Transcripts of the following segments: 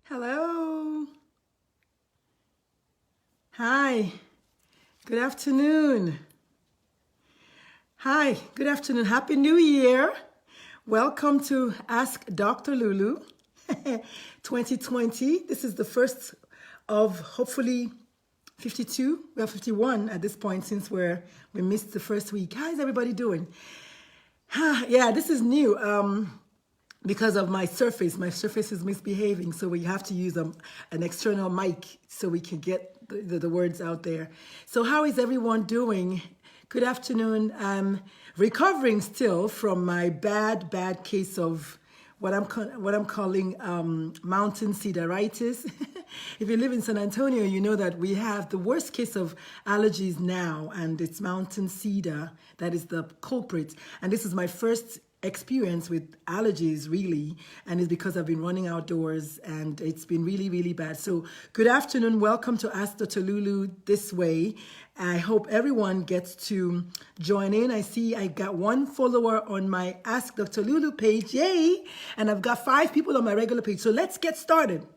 Hello. Hi. Good afternoon. Hi. Good afternoon. Happy New Year. Welcome to Ask Dr. Lulu 2020. This is the first of hopefully 52. Well, 51 at this point since we missed the first week. How is everybody doing? Yeah, this is new. Because of my surface is misbehaving, so we have to use an external mic so we can get the words out there. So how is everyone doing? Good afternoon. I'm recovering still from my bad case of what I'm calling mountain cedaritis. If you live in San Antonio, you know that we have the worst case of allergies now, and it's mountain cedar that is the culprit. And this is my first experience with allergies, really, and it's because I've been running outdoors and it's been really bad. So good afternoon, welcome to Ask Dr. Lulu this way. I hope everyone gets to join in. I see I got one follower on my Ask Dr. Lulu page, yay, and I've got 5 people on my regular page. So let's get started.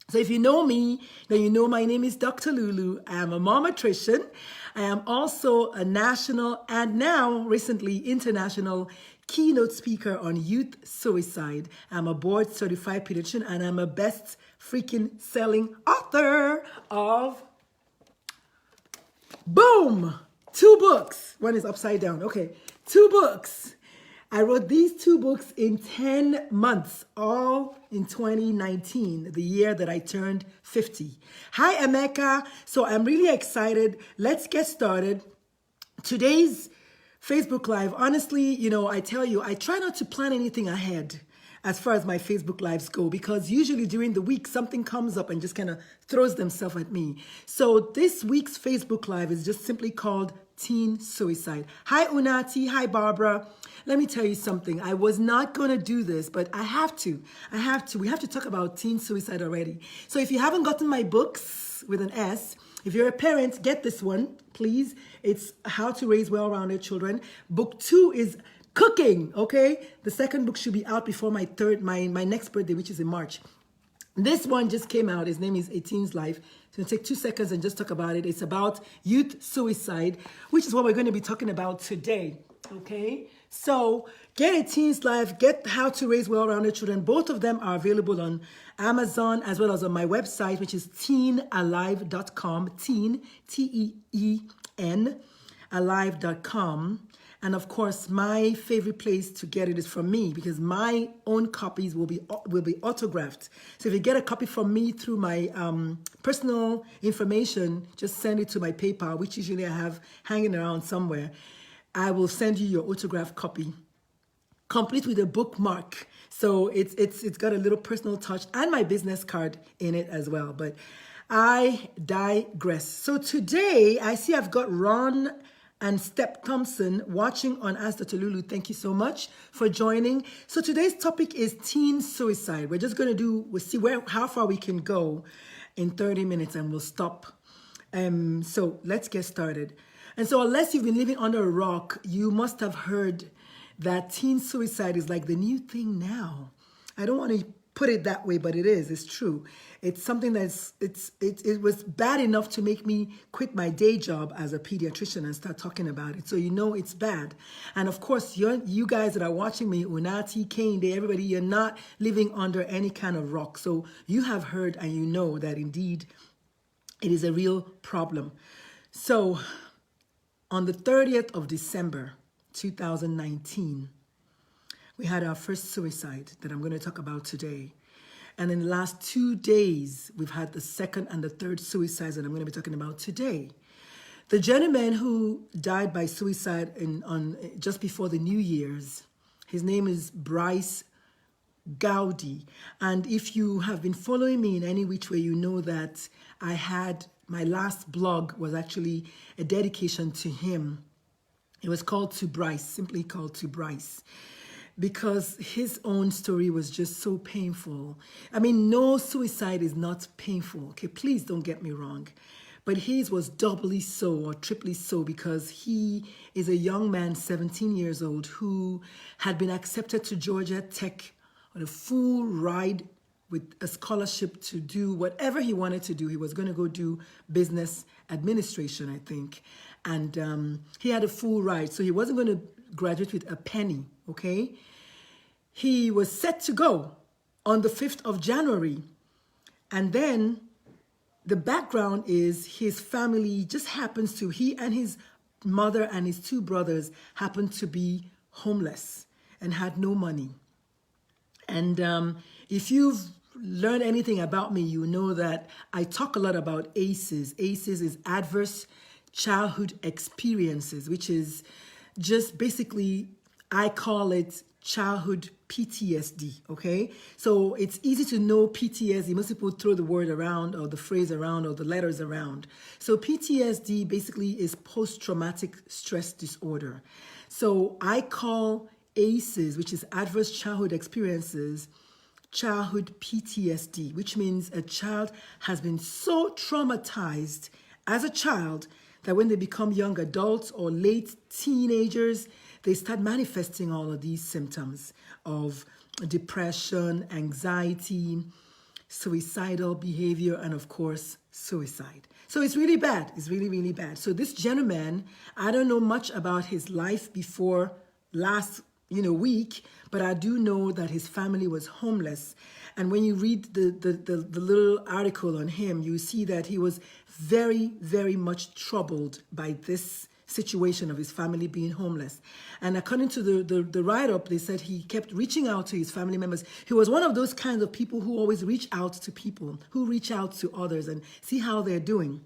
So if you know me, then you know my name is Dr. Lulu. I am a momatrician. I am also a national and now recently international keynote speaker on youth suicide. I'm a board certified pediatrician and I'm a best freaking selling author of boom, 2 books. One is upside down. Okay, 2 books. I wrote these 2 books in 10 months, all in 2019, the year that I turned 50. Hi, Emeka. So I'm really excited. Let's get started. Today's Facebook Live, honestly, you know, I tell you, I try not to plan anything ahead as far as my Facebook Lives go, because usually during the week, something comes up and just kind of throws themselves at me. So this week's Facebook Live is just simply called Teen Suicide. Hi, Unati. Hi, Barbara. Let me tell you something. I was not going to do this, but I have to. We have to talk about teen suicide already. So if you haven't gotten my books with an S, if you're a parent, get this one, please. It's How to Raise Well-Rounded Children. Book 2 is cooking, okay? The second book should be out before my next birthday, which is in March. This one just came out. His name is A Teen's Life. So I'll take 2 seconds and just talk about it. It's about youth suicide, which is what we're going to be talking about today, okay? So get A Teen's Life, get How to Raise Well-Rounded Children. Both of them are available on Amazon as well as on my website, which is teenalive.com, teen, T-E-E-N, alive.com. And of course, my favorite place to get it is from me, because my own copies will be autographed. So if you get a copy from me through my personal information, just send it to my PayPal, which usually I have hanging around somewhere. I will send you your autographed copy, complete with a bookmark. So it's got a little personal touch and my business card in it as well. But I digress. So today I see I've got Ron and Step Thompson watching on Ask Dr. Lulu. Thank you so much for joining. So today's topic is teen suicide. We're just going to we'll see how far we can go in 30 minutes and we'll stop. So let's get started. And so unless you've been living under a rock, you must have heard that teen suicide is like the new thing now. I don't want to put it that way, but it is. It's true. It's something it was bad enough to make me quit my day job as a pediatrician and start talking about it. So you know it's bad. And of course, you guys that are watching me, Unati, Kende, everybody, you're not living under any kind of rock. So you have heard and you know that indeed it is a real problem. So on the 30th of December, 2019, we had our first suicide that I'm going to talk about today. And in the last 2 days, we've had the second and the third suicides that I'm going to be talking about today. The gentleman who died by suicide just before the New Year's, his name is Bryce Gowdy. And if you have been following me in any which way, you know that my last blog was actually a dedication to him. It was called To Bryce, simply called To Bryce, because his own story was just so painful. I mean, no suicide is not painful, okay? Please don't get me wrong. But his was doubly so or triply so because he is a young man, 17 years old, who had been accepted to Georgia Tech on a full ride with a scholarship to do whatever he wanted to do. He was going to go do business administration, I think. And he had a full ride, so he wasn't going to graduate with a penny, okay? He was set to go on the 5th of January. And then the background is his family just happens to, he and his mother and his 2 brothers happened to be homeless and had no money. And if you've learned anything about me, you know that I talk a lot about ACEs. ACEs is Adverse Childhood Experiences, which is just basically, I call it childhood PTSD, okay? So it's easy to know PTSD. Most people throw the word around or the phrase around or the letters around. So PTSD basically is post-traumatic stress disorder. So I call ACEs, which is Adverse Childhood Experiences, childhood PTSD, which means a child has been so traumatized as a child that when they become young adults or late teenagers, they start manifesting all of these symptoms of depression, anxiety, suicidal behavior, and of course, suicide. So it's really bad. It's really, really bad. So this gentleman, I don't know much about his life before last week, but I do know that his family was homeless. And when you read the little article on him, you see that he was very, very much troubled by this situation of his family being homeless. And according to the write-up, they said he kept reaching out to his family members. He was one of those kinds of people who always reach out to people, who reach out to others and see how they're doing.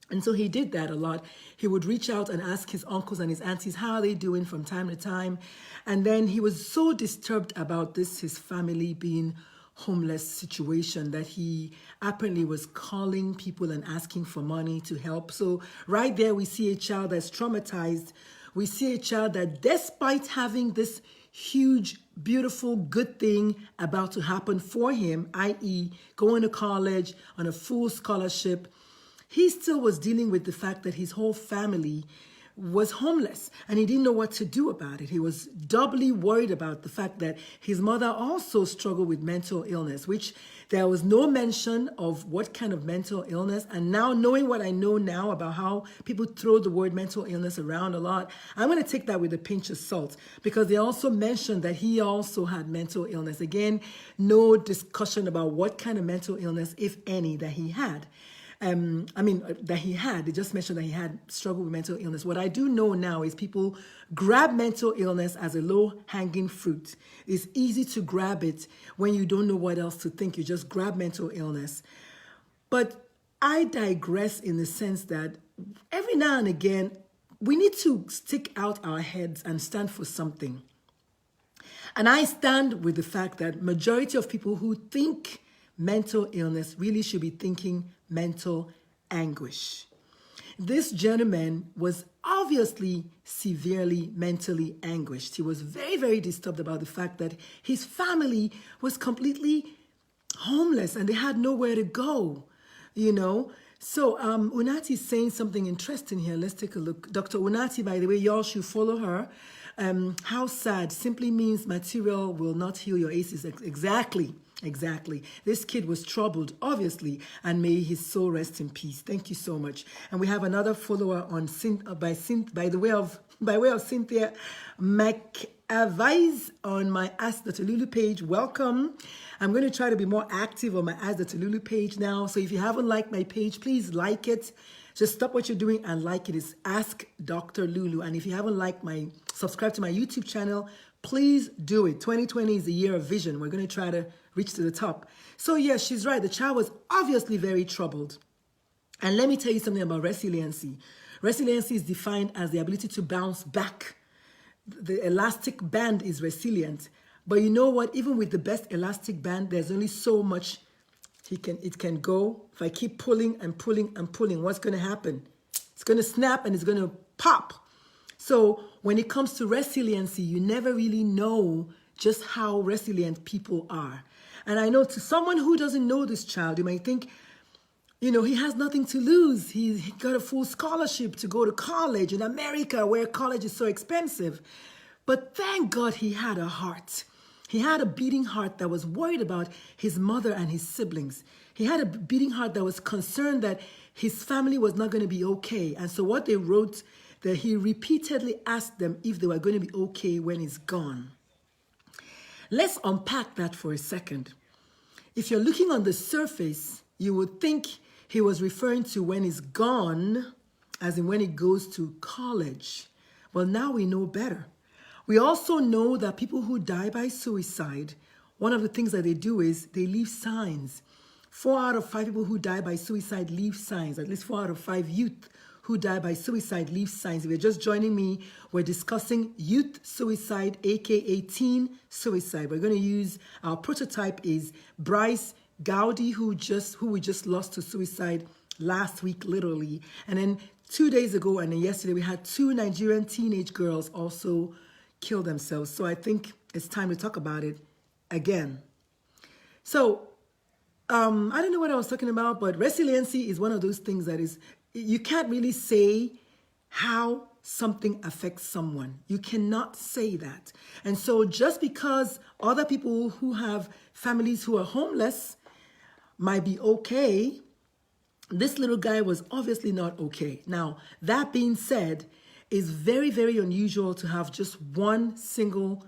And so he did that a lot. He would reach out and ask his uncles and his aunties, how are they doing from time to time? And then he was so disturbed about this, his family being homeless situation, that he apparently was calling people and asking for money to help. So right there, we see a child that's traumatized. We see a child that despite having this huge, beautiful, good thing about to happen for him, i.e. going to college on a full scholarship, he still was dealing with the fact that his whole family was homeless and he didn't know what to do about it. He was doubly worried about the fact that his mother also struggled with mental illness, which there was no mention of what kind of mental illness. And now knowing what I know now about how people throw the word mental illness around a lot, I'm going to take that with a pinch of salt, because they also mentioned that he also had mental illness. Again, no discussion about what kind of mental illness, if any, that he had. That he had. They just mentioned that he had struggled with mental illness. What I do know now is people grab mental illness as a low-hanging fruit. It's easy to grab it when you don't know what else to think. You just grab mental illness. But I digress in the sense that every now and again, we need to stick out our heads and stand for something. And I stand with the fact that majority of people who think mental illness really should be thinking mental anguish. This gentleman was obviously severely mentally anguished. He was very, very disturbed about the fact that his family was completely homeless and they had nowhere to go, So Unati is saying something interesting here. Let's take a look. Dr. Unati, by the way, y'all should follow her. How sad simply means material will not heal your ACEs. Exactly. This kid was troubled, obviously, and may his soul rest in peace. Thank you so much. And we have another follower on by way of Cynthia McAvise on my Ask Dr. Lulu page. Welcome. I'm going to try to be more active on my Ask Dr. Lulu page now. So if you haven't liked my page, please like it. Just stop what you're doing and like it. It's Ask Dr. Lulu. And if you haven't subscribed to my YouTube channel, please do it. 2020 is the year of vision. We're going to try to reach to the top. So yes, she's right. The child was obviously very troubled. And let me tell you something about resiliency. Resiliency is defined as the ability to bounce back. The elastic band is resilient. But you know what? Even with the best elastic band, there's only so much it can go. If I keep pulling and pulling and pulling, what's going to happen? It's going to snap and it's going to pop. So when it comes to resiliency, you never really know just how resilient people are. And I know to someone who doesn't know this child, you might think, he has nothing to lose. He got a full scholarship to go to college in America where college is so expensive. But thank God he had a heart. He had a beating heart that was worried about his mother and his siblings. He had a beating heart that was concerned that his family was not going to be okay. And so what they wrote, that he repeatedly asked them if they were going to be okay when he's gone. Let's unpack that for a second. If you're looking on the surface, you would think he was referring to when he's gone, as in when he goes to college. Well, now we know better. We also know that people who die by suicide, one of the things that they do is they leave signs. 4 out of 5 people who die by suicide leave signs. At least 4 out of 5 youth who die by suicide leave signs. If you're just joining me, we're discussing youth suicide, aka teen suicide. We're going to use, our prototype is Bryce Gowdy, who we just lost to suicide last week, literally. And then 2 days ago and then yesterday, we had 2 Nigerian teenage girls also kill themselves. So I think it's time to talk about it again. So I don't know what I was talking about, but resiliency is one of those things that is, you can't really say how something affects someone. You cannot say that. And so just because other people who have families who are homeless might be okay, this little guy was obviously not okay. Now, that being said, it's very, very unusual to have just one single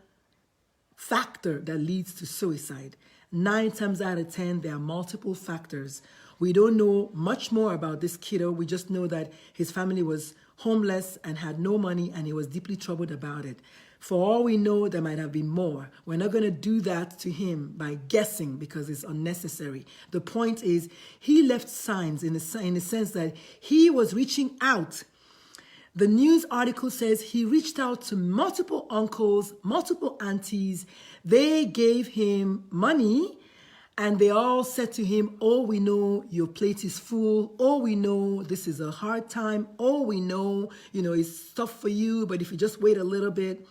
factor that leads to suicide. 9 times out of 10, there are multiple factors. We don't know much more about this kiddo. We just know that his family was homeless and had no money, and he was deeply troubled about it. For all we know, there might have been more. We're not going to do that to him by guessing because it's unnecessary. The point is, he left signs in the sense that he was reaching out. The news article says he reached out to multiple uncles, multiple aunties. They gave him money and they all said to him, oh, we know your plate is full. Oh, we know this is a hard time. Oh, we know, it's tough for you, but if you just wait a little bit,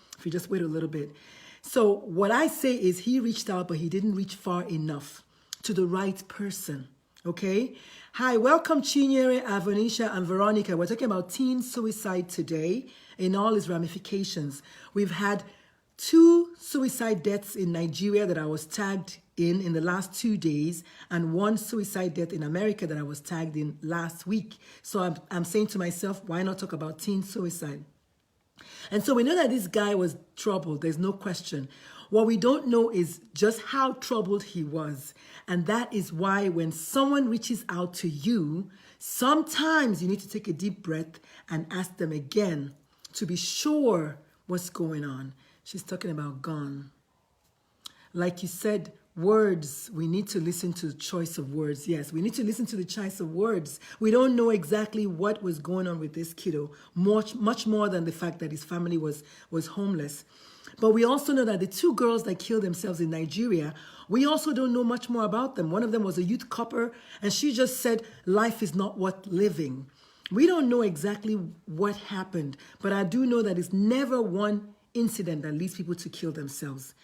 So what I say is he reached out, but he didn't reach far enough to the right person. Okay. Hi, welcome Chinyere, Avonisha, and Veronica. We're talking about teen suicide today in all its ramifications. We've had 2 suicide deaths in Nigeria that I was tagged in the last 2 days, and 1 suicide death in America that I was tagged in last week. So I'm saying to myself, why not talk about teen suicide? And so we know that this guy was troubled. There's no question. What we don't know is just how troubled he was. And that is why when someone reaches out to you, sometimes you need to take a deep breath and ask them again to be sure what's going on. She's talking about gone. Like you said, words, we need to listen to the choice of words. Yes, we need to listen to the choice of words. We don't know exactly what was going on with this kiddo, much more than the fact that his family was homeless. But we also know that the 2 girls that killed themselves in Nigeria, we also don't know much more about them. One of them was a youth copper, and she just said, life is not worth living. We don't know exactly what happened, but I do know that it's never one incident that leads people to kill themselves.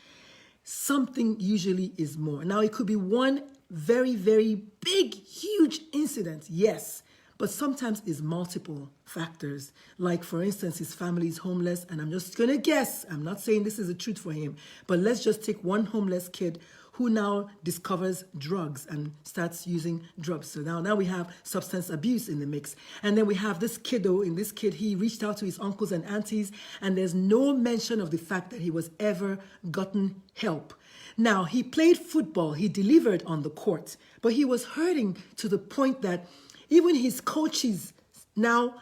Something usually is more. Now, it could be one very, very big, huge incident, yes, but sometimes it's multiple factors. Like, for instance, his family is homeless, and I'm just going to guess. I'm not saying this is the truth for him, but let's just take one homeless kid who now discovers drugs and starts using drugs. So now we have substance abuse in the mix. And then we have this kiddo. In this kid, he reached out to his uncles and aunties, and there's no mention of the fact that he was ever gotten help. Now, he played football. He delivered on the court, but he was hurting to the point that even his coaches now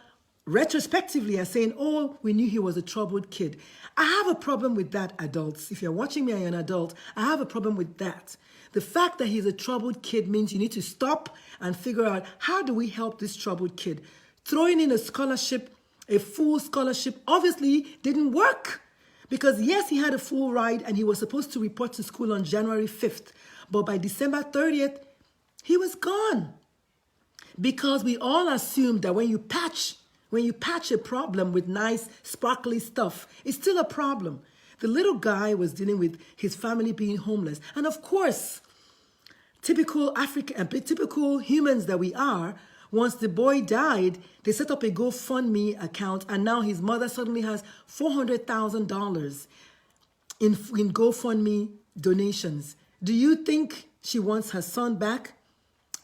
retrospectively are saying, oh, we knew he was a troubled kid. I have a problem with that, adults. If you're watching me and you're an adult, I have a problem with that. The fact that he's a troubled kid means you need to stop and figure out, how do we help this troubled kid? Throwing in a scholarship, a full scholarship, obviously didn't work. Because yes, he had a full ride and he was supposed to report to school on January 5th. But by December 30th, he was gone. Because we all assume that when you patch a problem with nice, sparkly stuff, it's still a problem. The little guy was dealing with his family being homeless. And of course, typical humans that we are, once the boy died, they set up a GoFundMe account, and now his mother suddenly has $400,000 in GoFundMe donations. Do you think she wants her son back?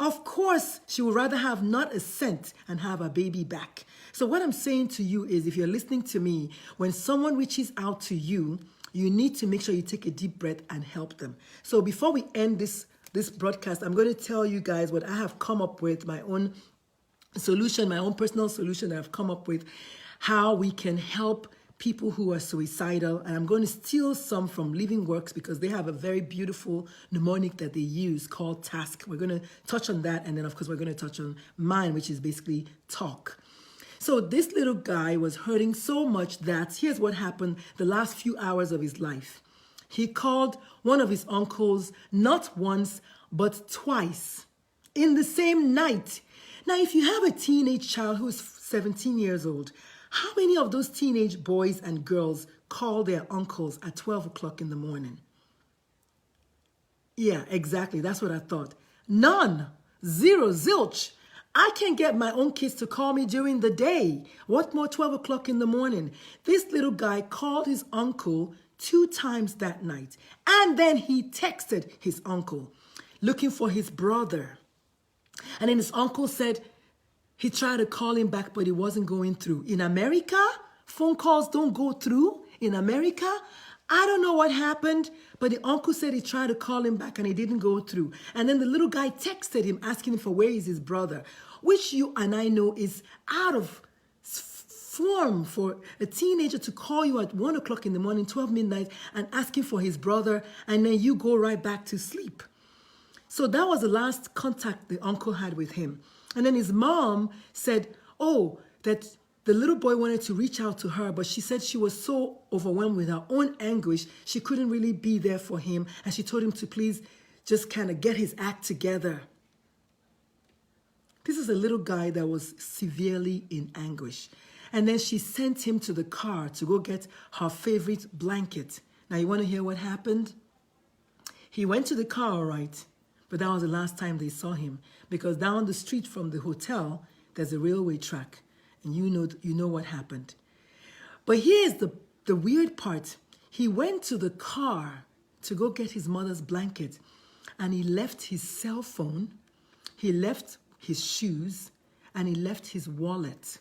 Of course, she would rather have not a cent and have a baby back. So what I'm saying to you is, if you're listening to me, when someone reaches out to you, you need to make sure you take a deep breath and help them. So before we end this broadcast, I'm going to tell you guys what I have come up with, my own solution, my own personal solution that I've come up with, how we can help people who are suicidal. And I'm going to steal some from Living Works because they have a very beautiful mnemonic that they use called TASK. We're going to touch on that. And then, of course, we're going to touch on mine, which is basically talk. So this little guy was hurting so much that here's what happened the last few hours of his life. He called one of his uncles not once, but twice in the same night. Now, if you have a teenage child who is 17 years old, how many of those teenage boys and girls call their uncles at 12 o'clock in the morning? Yeah, exactly. That's what I thought. None. Zero. Zilch. I can't get my own kids to call me during the day. What more 12 o'clock in the morning? This little guy called his uncle 2 times that night. And then he texted his uncle looking for his brother. And then his uncle said, he tried to call him back, but it wasn't going through. In America, phone calls don't go through. In America, I don't know what happened, but the uncle said he tried to call him back and it didn't go through. And then the little guy texted him asking him for where is his brother, which you and I know is out of form for a teenager to call you at 1 o'clock in the morning, 12 midnight, and asking for his brother, and then you go right back to sleep. So that was the last contact the uncle had with him. And then his mom said, that the little boy wanted to reach out to her, but she said she was so overwhelmed with her own anguish, she couldn't really be there for him. And she told him to please just kind of get his act together. This is a little guy that was severely in anguish. And then she sent him to the car to go get her favorite blanket. Now, you want to hear what happened? He went to the car, all right. But that was the last time they saw him, because down the street from the hotel, there's a railway track, and you know what happened. But here's the weird part. He went to the car to go get his mother's blanket, and he left his cell phone, he left his shoes, and he left his wallet.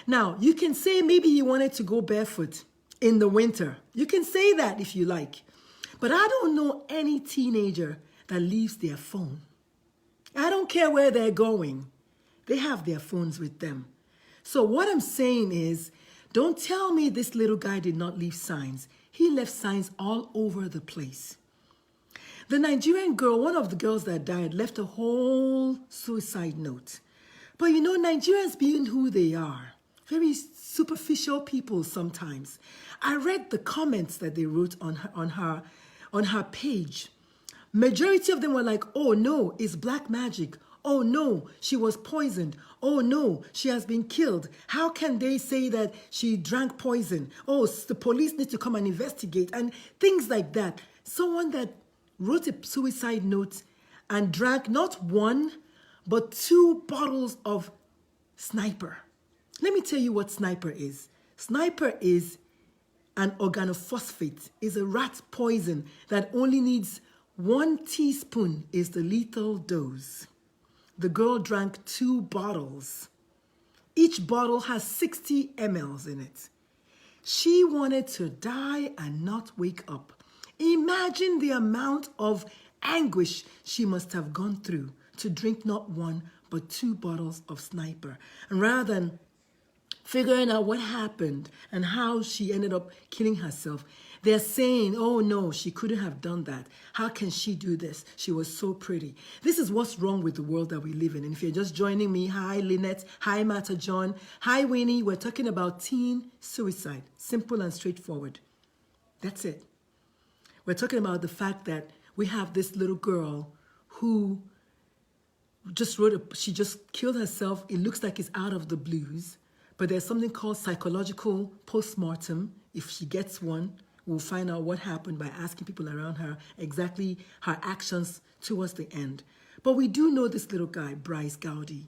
Now, you can say maybe he wanted to go barefoot in the winter. You can say that if you like. But I don't know any teenager that leaves their phone. I don't care where they're going. They have their phones with them. So what I'm saying is, don't tell me this little guy did not leave signs. He left signs all over the place. The Nigerian girl, one of the girls that died, left a whole suicide note. But you know, Nigerians being who they are, very superficial people sometimes. I read the comments that they wrote on her page. Majority of them were like, oh no, it's black magic. Oh no, she was poisoned. Oh no, she has been killed. How can they say that she drank poison? Oh, the police need to come and investigate, and things like that. Someone that wrote a suicide note and drank not 1, but 2 bottles of Sniper. Let me tell you what Sniper is. Sniper is an organophosphate, is a rat poison that only needs 1 teaspoon is the lethal dose. The girl drank 2 bottles. Each bottle has 60 mLs in it. She wanted to die and not wake up. Imagine the amount of anguish she must have gone through to drink not 1, but 2 bottles of Sniper. And rather than figuring out what happened and how she ended up killing herself, they're saying, oh no, she couldn't have done that. How can she do this? She was so pretty. This is what's wrong with the world that we live in. And if you're just joining me, hi Lynette, hi Mata John, hi Winnie. We're talking about teen suicide. Simple and straightforward. That's it. We're talking about the fact that we have this little girl who she just killed herself. It looks like it's out of the blues, but there's something called psychological postmortem. If she gets one, we'll find out what happened by asking people around her exactly her actions towards the end. But we do know this little guy, Bryce Gowdy.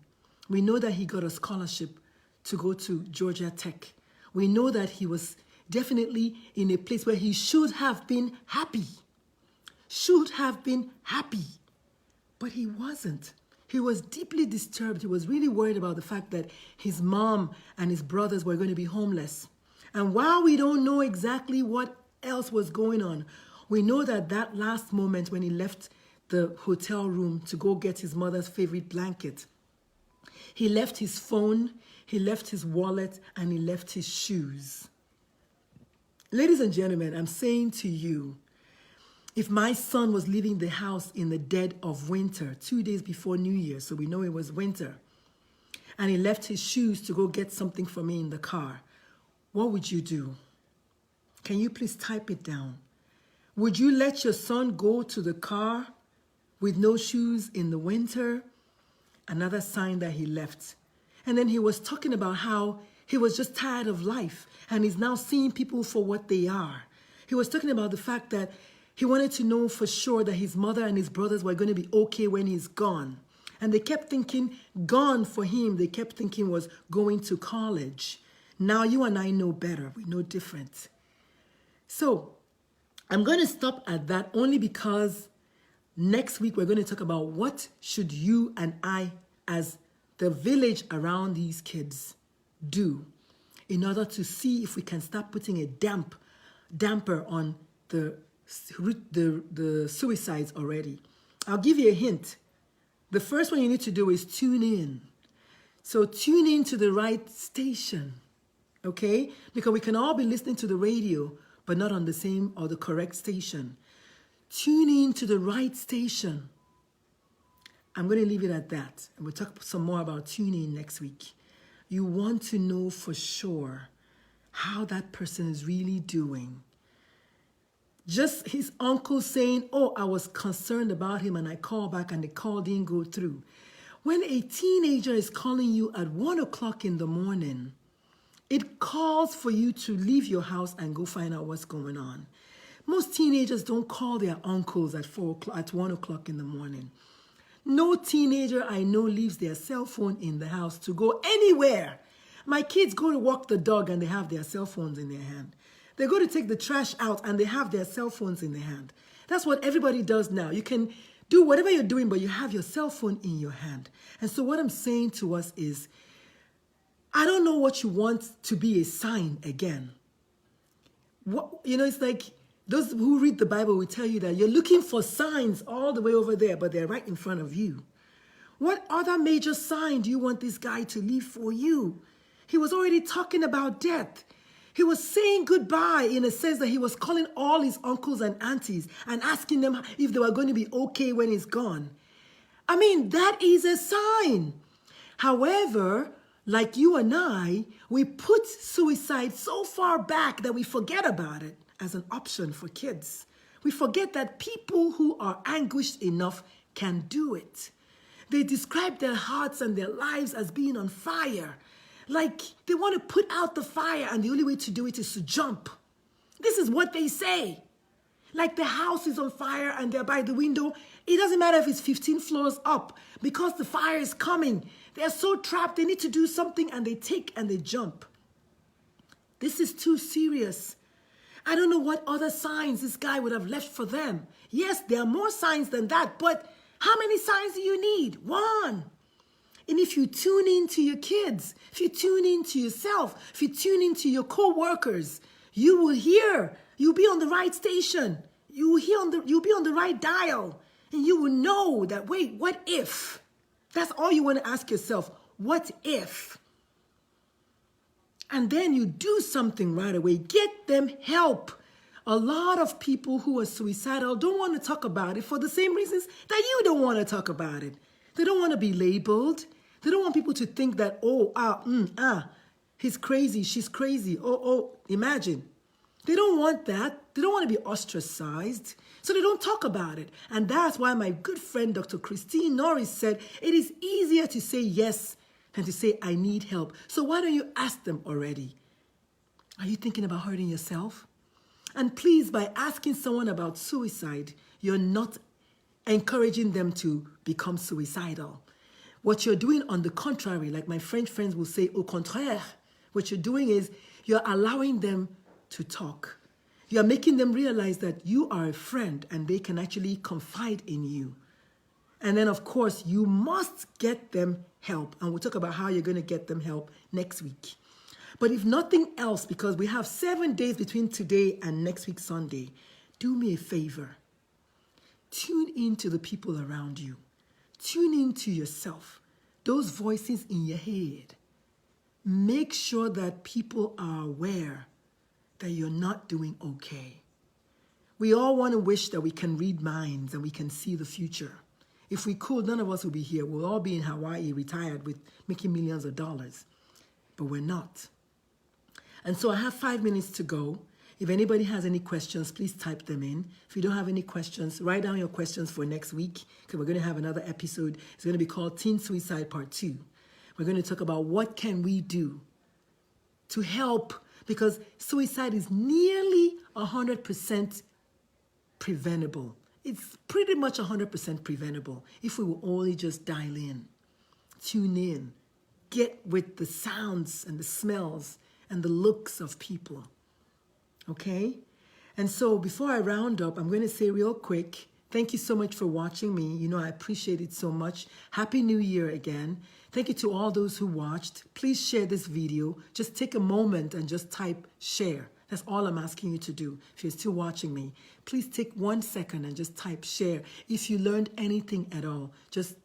We know that he got a scholarship to go to Georgia Tech. We know that he was definitely in a place where he should have been happy. should have been happy. But he wasn't. He was deeply disturbed. He was really worried about the fact that his mom and his brothers were going to be homeless. And while we don't know exactly what else was going on, we know that that last moment when he left the hotel room to go get his mother's favorite blanket, he left his phone, he left his wallet, and he left his shoes. Ladies and gentlemen, I'm saying to you, if my son was leaving the house in the dead of winter, 2 days before New Year, so we know it was winter, and he left his shoes to go get something for me in the car, what would you do? Can you please type it down? Would you let your son go to the car with no shoes in the winter? Another sign that he left. And then he was talking about how he was just tired of life and he's now seeing people for what they are. He was talking about the fact that he wanted to know for sure that his mother and his brothers were going to be okay when he's gone. And they kept thinking gone for him, they kept thinking was going to college. Now you and I know better. We know different. So I'm going to stop at that only because next week we're going to talk about what should you and I as the village around these kids do in order to see if we can start putting a damper on the suicides already. I'll give you a hint. The first one you need to do is tune in. So tune in to the right station, okay? Because we can all be listening to the radio, but not on the same or the correct station. Tune in to the right station. I'm going to leave it at that. And we'll talk some more about tuning next week. You want to know for sure how that person is really doing. Just his uncle saying, oh, I was concerned about him and I called back and the call didn't go through. When a teenager is calling you at 1 o'clock in the morning, it calls for you to leave your house and go find out what's going on. Most teenagers don't call their uncles at 1 o'clock in the morning. No teenager I know leaves their cell phone in the house to go anywhere. My kids go to walk the dog and they have their cell phones in their hand. They go to take the trash out and they have their cell phones in their hand. That's what everybody does now. You can do whatever you're doing, but you have your cell phone in your hand. And so what I'm saying to us is, I don't know what you want to be a sign again. It's like those who read the Bible will tell you that you're looking for signs all the way over there, but they're right in front of you. What other major sign do you want this guy to leave for you? He was already talking about death. He was saying goodbye in a sense that he was calling all his uncles and aunties and asking them if they were going to be okay when he's gone. I mean, that is a sign. However, like you and I, we put suicide so far back that we forget about it as an option for kids. We forget that people who are anguished enough can do it. They describe their hearts and their lives as being on fire. Like they want to put out the fire and the only way to do it is to jump. This is what they say. Like the house is on fire and they're by the window. It doesn't matter if it's 15 floors up because the fire is coming. They're so trapped, they need to do something and they take and they jump. This is too serious. I don't know what other signs this guy would have left for them. Yes, there are more signs than that, but how many signs do you need? One. And if you tune in to your kids, if you tune in to yourself, if you tune in to your co-workers, you will hear. You'll be on the right station. You'll be on the right dial. And you will know that, wait, what if? That's all you want to ask yourself. What if? And then you do something right away. Get them help. A lot of people who are suicidal don't want to talk about it for the same reasons that you don't want to talk about it. They don't want to be labeled. They don't want people to think that, he's crazy, she's crazy. Imagine. They don't want that. They don't want to be ostracized. So they don't talk about it. And that's why my good friend, Dr. Christine Norris, said it is easier to say yes than to say, I need help. So why don't you ask them already? Are you thinking about hurting yourself? And please, by asking someone about suicide, you're not encouraging them to become suicidal. What you're doing on the contrary, like my French friends will say, au contraire, what you're doing is you're allowing them to talk. You are making them realize that you are a friend and they can actually confide in you. And then, of course, you must get them help. And we'll talk about how you're going to get them help next week. But if nothing else, because we have 7 days between today and next week Sunday, do me a favor. Tune in to the people around you. Tune in to yourself. Those voices in your head. Make sure that people are aware that you're not doing okay. We all want to wish that we can read minds and we can see the future. If we could, none of us would be here. We'll all be in Hawaii, retired, with making millions of dollars. But we're not. And so I have 5 minutes to go. If anybody has any questions, please type them in. If you don't have any questions, write down your questions for next week, because we're going to have another episode. It's going to be called Teen Suicide Part 2. We're going to talk about what can we do to help, because suicide is nearly 100% preventable. It's pretty much 100% preventable if we will only just dial in, tune in, get with the sounds and the smells and the looks of people. Okay? And so before I round up, I'm going to say real quick, thank you so much for watching me. You know, I appreciate it so much. Happy New Year again. Thank you to all those who watched. Please share this video. Just take a moment and just type share. That's all I'm asking you to do. If you're still watching me, please take 1 second and just type share. If you learned anything at all, just,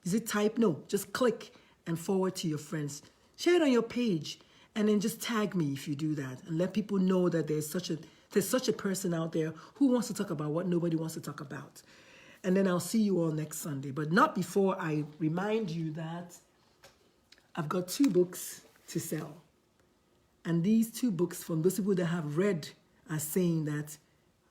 is it type? No, just click and forward to your friends. Share it on your page and then just tag me if you do that, and let people know that there's such a person out there who wants to talk about what nobody wants to talk about. And then I'll see you all next Sunday, but not before I remind you that I've got 2 books to sell. And these 2 books, from those people that have read, are saying that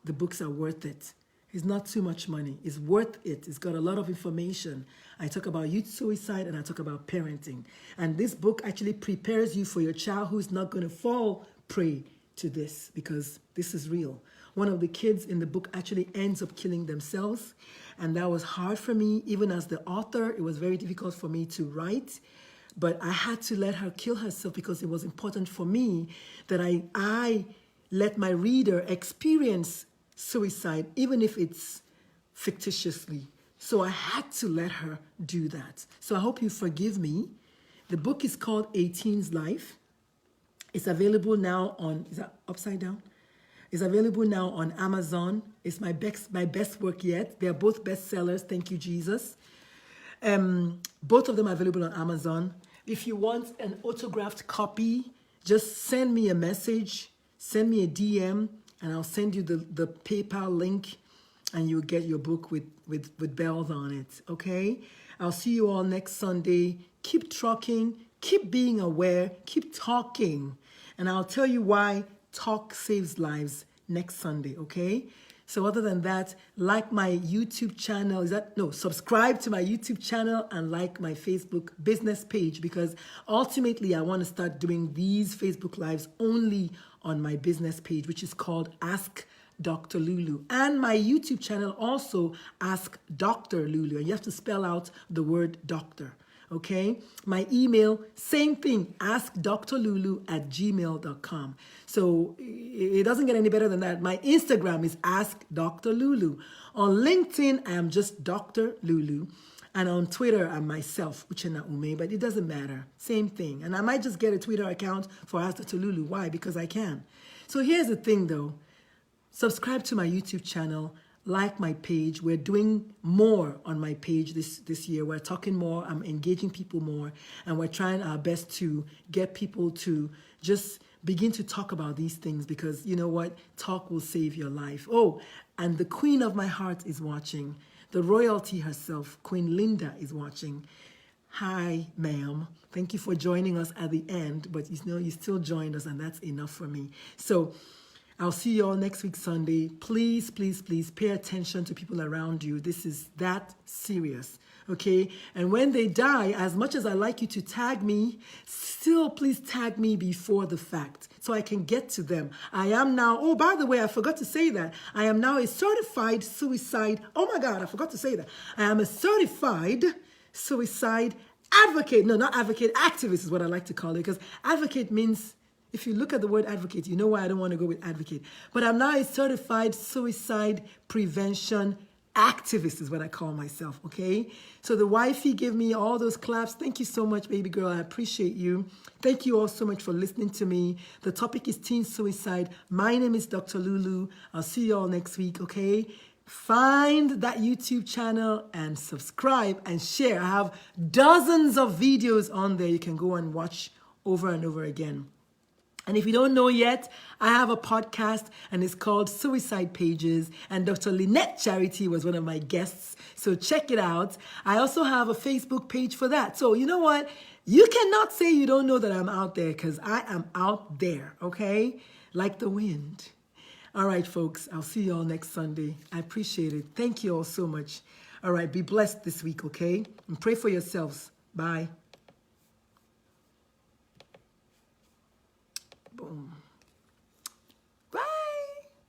the books are worth it. It's not too much money. It's worth it. It's got a lot of information. I talk about youth suicide and I talk about parenting. And this book actually prepares you for your child who's not going to fall prey to this, because this is real. One of the kids in the book actually ends up killing themselves. And that was hard for me. Even as the author, it was very difficult for me to write. But I had to let her kill herself because it was important for me that I let my reader experience suicide, even if it's fictitiously. So I had to let her do that. So I hope you forgive me. The book is called A Teen's Life. It's available now on, is that upside down? It's available now on Amazon. It's my best work yet. They're both bestsellers. Thank you, Jesus. Both of them are available on Amazon. If you want an autographed copy, just send me a message, send me a DM, and I'll send you the PayPal link, and you'll get your book with bells on it, okay? I'll see you all next Sunday. Keep trucking, keep being aware, keep talking, and I'll tell you why talk saves lives next Sunday, okay? So other than that, like my YouTube channel, subscribe to my YouTube channel and like my Facebook business page, because ultimately I want to start doing these Facebook Lives only on my business page, which is called Ask Dr. Lulu. And my YouTube channel also, Ask Dr. Lulu. And you have to spell out the word doctor. Okay, my email, same thing, askdrlulu@gmail.com. So it doesn't get any better than that. My Instagram is Ask Dr. Lulu. On LinkedIn, I am just Dr. Lulu. And on Twitter, I'm myself, Uchenna Ume, but it doesn't matter. Same thing. And I might just get a Twitter account for Ask Dr. Lulu. Why? Because I can. So here's the thing, though. Subscribe to my YouTube channel. Like my page. We're doing more on my page this year. We're talking more. I'm engaging people more. And we're trying our best to get people to just begin to talk about these things, because you know what? Talk will save your life. Oh, and the queen of my heart is watching. The royalty herself, Queen Linda, is watching. Hi, ma'am. Thank you for joining us at the end. But you know, you still joined us, and that's enough for me. So I'll see you all next week, Sunday. Please, please, please pay attention to people around you. This is that serious, okay? And when they die, as much as I like you to tag me, still please tag me before the fact so I can get to them. I am now, oh, by the way, I forgot to say that. I am now a certified suicide, oh my God, I forgot to say that. I am a certified suicide advocate. No, not advocate, activist is what I like to call it, because advocate means If you look at the word advocate, you know why I don't want to go with advocate. But I'm now a certified suicide prevention activist is what I call myself, okay? So the wifey gave me all those claps. Thank you so much, baby girl. I appreciate you. Thank you all so much for listening to me. The topic is teen suicide. My name is Dr. Lulu. I'll see you all next week, okay? Find that YouTube channel and subscribe and share. I have dozens of videos on there you can go and watch over and over again. And if you don't know yet, I have a podcast and it's called Suicide Pages. And Dr. Lynette Charity was one of my guests. So check it out. I also have a Facebook page for that. So you know what? You cannot say you don't know that I'm out there because I am out there, okay? Like the wind. All right, folks. I'll see you all next Sunday. I appreciate it. Thank you all so much. All right. Be blessed this week, okay? And pray for yourselves. Bye. Boom.